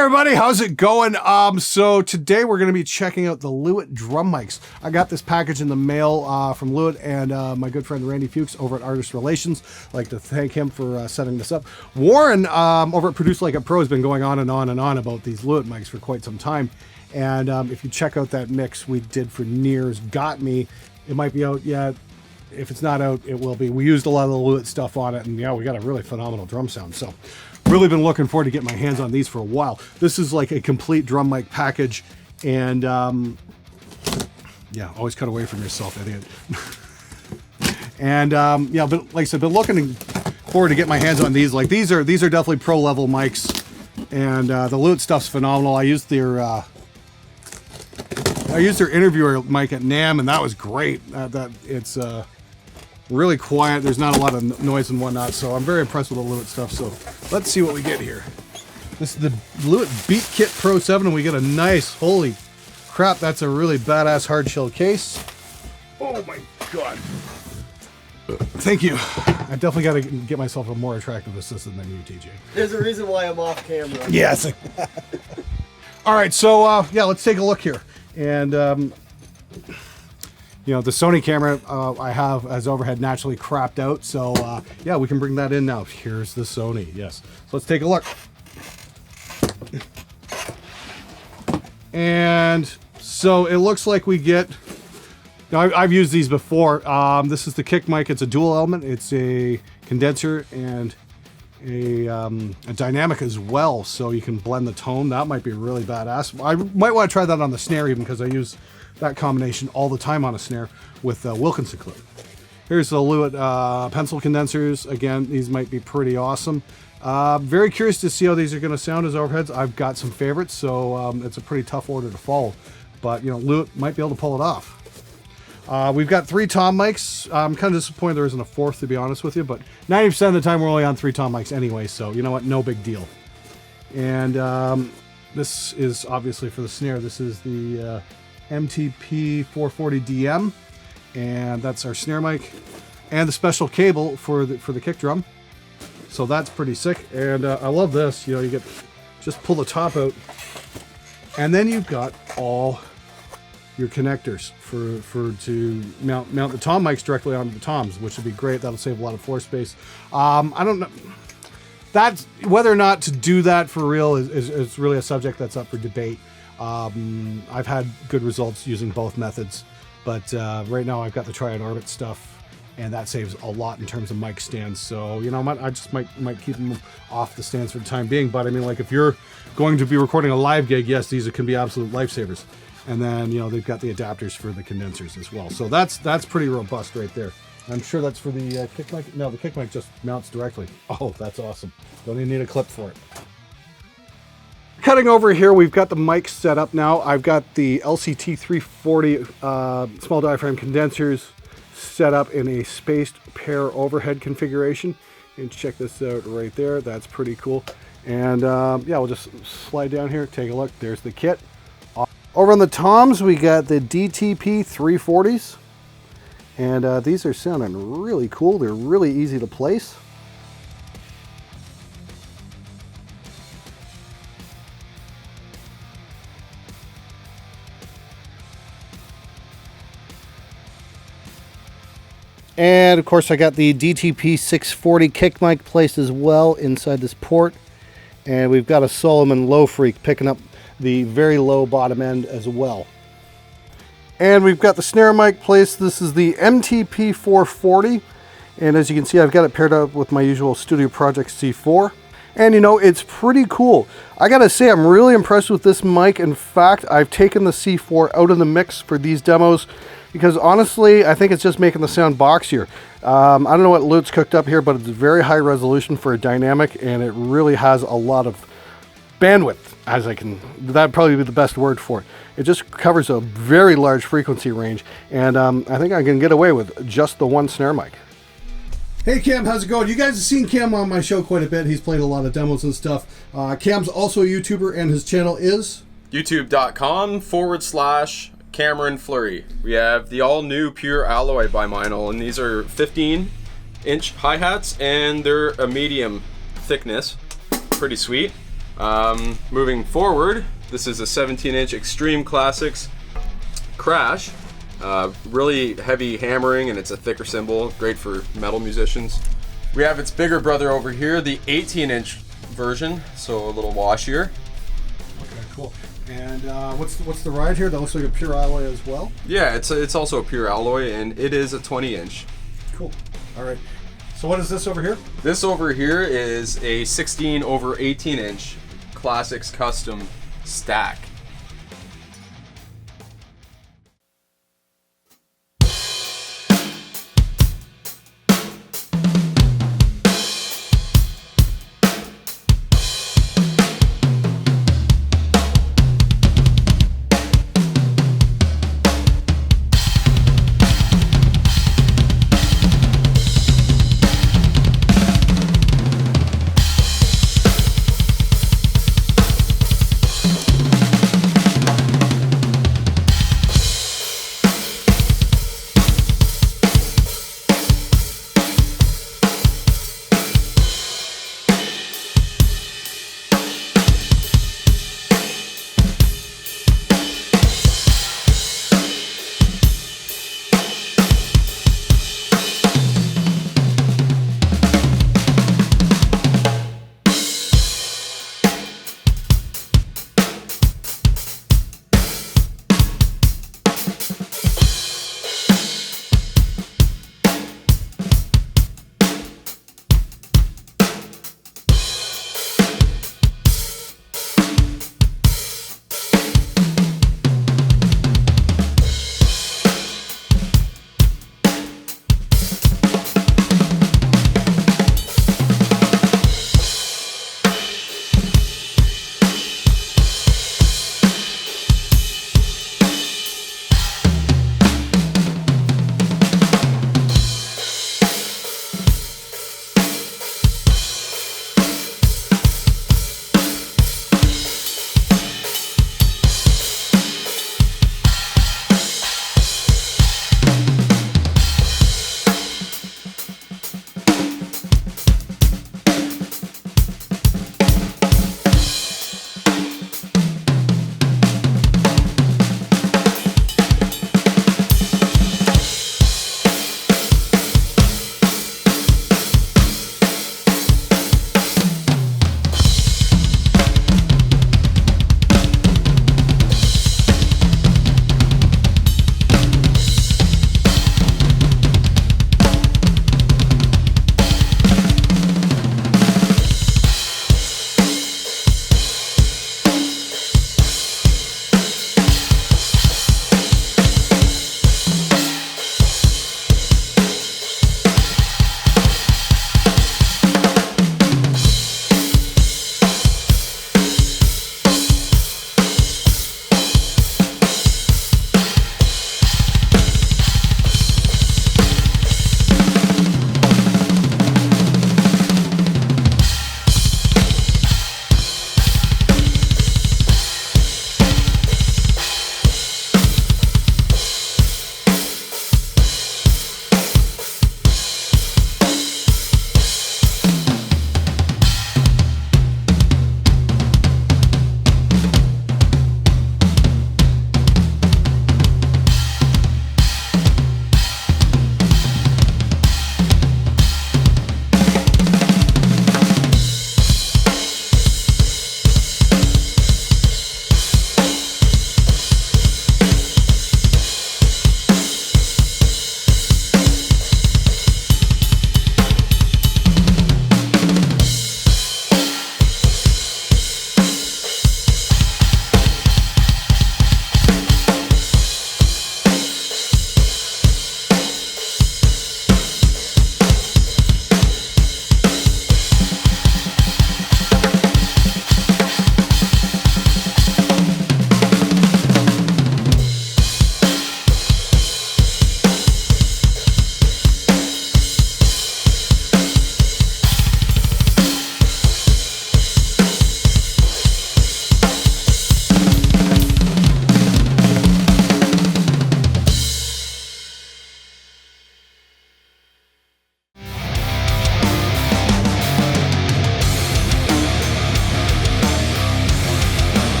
everybody, how's it going? So today we're going to be checking out the Lewitt drum mics. I got this package in the mail from Lewitt and my good friend Randy Fuchs over at Artist Relations. I'd like to thank him for setting this up. Warren over at Produce Like a Pro has been going on and on and on about these Lewitt mics for quite some time. And if you check out that mix we did for Near's Got Me, it might be out yet. If it's not out, it will be. We used a lot of the Lewitt stuff on it, and yeah, we got a really phenomenal drum sound. So really been looking forward to get my hands on these for a while. This is like a complete drum mic package, and yeah, always cut away from yourself, idiot. And yeah, but like I said, been looking forward to get my hands on these. Like these are definitely pro level mics, and the Lewitt stuff's phenomenal. I used their interviewer mic at NAMM, and that was great. That it's really quiet. There's not a lot of noise and whatnot, so I'm very impressed with the Lewitt stuff. So let's see what we get here. This is the Lewitt Beat Kit Pro 7, and we get a nice, holy crap, that's a really badass hard shell case. Oh my god. Thank you. I definitely got to get myself a more attractive assistant than you, TJ. There's a reason why I'm off camera. Yes. All right, so yeah, let's take a look here. And you know, the Sony camera I have as overhead naturally crapped out, so yeah, we can bring that in now. Here's the Sony. Yes, so let's take a look. And so it looks like we get, now I've used these before. This is the kick mic. It's a dual element. It's a condenser and a dynamic as well, so you can blend the tone. That might be really badass. I might want to try that on the snare even, because I use that combination all the time on a snare with Wilkinson clip. Here's the Lewitt pencil condensers. Again, these might be pretty awesome. Very curious to see how these are going to sound as overheads. I've got some favorites, so it's a pretty tough order to follow, but you know, Lewitt might be able to pull it off. We've got 3 tom mics. I'm kind of disappointed there isn't a 4th, to be honest with you, but 90% of the time we're only on 3 tom mics anyway, so you know what, no big deal. And this is obviously for the snare. This is the MTP 440DM, and that's our snare mic, and the special cable for the kick drum. So that's pretty sick, and I love this. You know, you just pull the top out, and then you've got all your connectors to mount the tom mics directly onto the toms, which would be great. That'll save a lot of floor space. I don't know. That's whether or not to do that for real is really a subject that's up for debate. I've had good results using both methods, but right now I've got the tri-orbit stuff, and that saves a lot in terms of mic stands. So you know, I just might keep them off the stands for the time being. But I mean, like if you're going to be recording a live gig, yes, these can be absolute lifesavers. And then, you know, they've got the adapters for the condensers as well. So that's pretty robust right there. I'm sure that's for the kick mic. No, the kick mic just mounts directly. Oh, that's awesome. Don't even need a clip for it. Cutting over here, we've got the mic set up now. I've got the LCT 340 small diaphragm condensers set up in a spaced pair overhead configuration. And check this out right there. That's pretty cool. And yeah, we'll just slide down here, take a look. There's the kit. Over on the toms, we got the DTP 340s, and these are sounding really cool. They're really easy to place. And of course, I got the DTP 640 kick mic placed as well inside this port, and we've got a Solomon Low Freak picking up the very low bottom end as well. And we've got the snare mic placed. This is the MTP 440, and as you can see, I've got it paired up with my usual Studio Project C4, and you know, it's pretty cool. I gotta say, I'm really impressed with this mic. In fact, I've taken the C4 out of the mix for these demos because honestly, I think it's just making the sound boxier. I don't know what Lewitt's cooked up here, but it's very high resolution for a dynamic, and it really has a lot of bandwidth, that'd probably be the best word for it. It just covers a very large frequency range, and I think I can get away with just the one snare mic. Hey Cam, how's it going? You guys have seen Cam on my show quite a bit. He's played a lot of demos and stuff. Cam's also a YouTuber, and his channel is youtube.com/Cameron Fleury. We have the all-new pure alloy biminal, and these are 15-inch hi-hats, and they're a medium thickness. Pretty sweet. Moving forward, this is a 17-inch Extreme Classics Crash. Really heavy hammering, and it's a thicker cymbal, great for metal musicians. We have its bigger brother over here, the 18-inch version, so a little washier. Okay, cool. And what's the ride here? That looks like a pure alloy as well. Yeah, it's also a pure alloy, and it is a 20-inch. Cool. All right. So what is this over here? This over here is a 16 over 18-inch Classics Custom stack.